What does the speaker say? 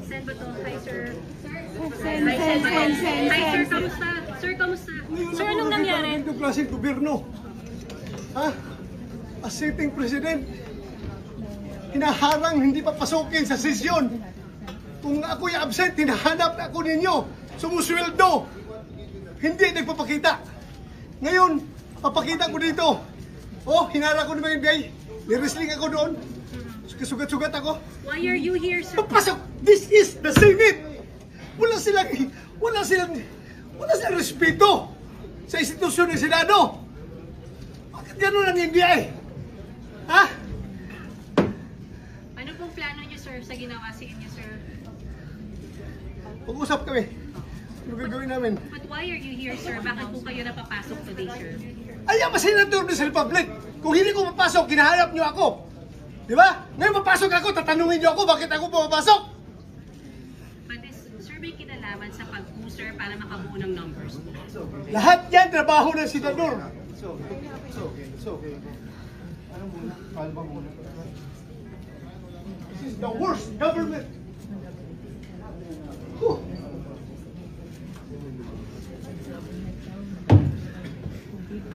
Sen ba to? Hi, sir. Sen. Hi, sir. Kamusta? Sir, kamusta? Sir, anong nangyari? Itong klaseng gobyerno. Ha? As sitting president, hinaharang hindi papasukin sa sesyon. Kung ako'y absent, hinahanap ako ninyo. Sumusweldo. Hindi nagpapakita. Ngayon, papakita ko dito. Oh, hinara ko naman yung biyay. Niresling ako doon. Sugat-sugat ako. Why are you here, sir? Papasok! This is the Senate! Wala silang respeto sa institusyon ng Senado. Bakit ganun ang NBI? Ha? Ano pong plano niyo, sir, sa ginawa sa inyo, sir? Pag-usap kami. Ano gagawin namin? But why are you here, sir? Bakit po kayo napapasok today, sir? Ayaw pa senador ng Republic. Kung hindi ko mapasok, kinahanap niyo ako. Di ba? Ngayon mapasok ako, tatanungin niyo ako bakit ako pumapasok. But is, sir, may kinalaman sa pag-user para makabuo ng numbers? Lahat yan trabaho ng senador. It's okay. Ano muna? Kalma muna. This is the worst government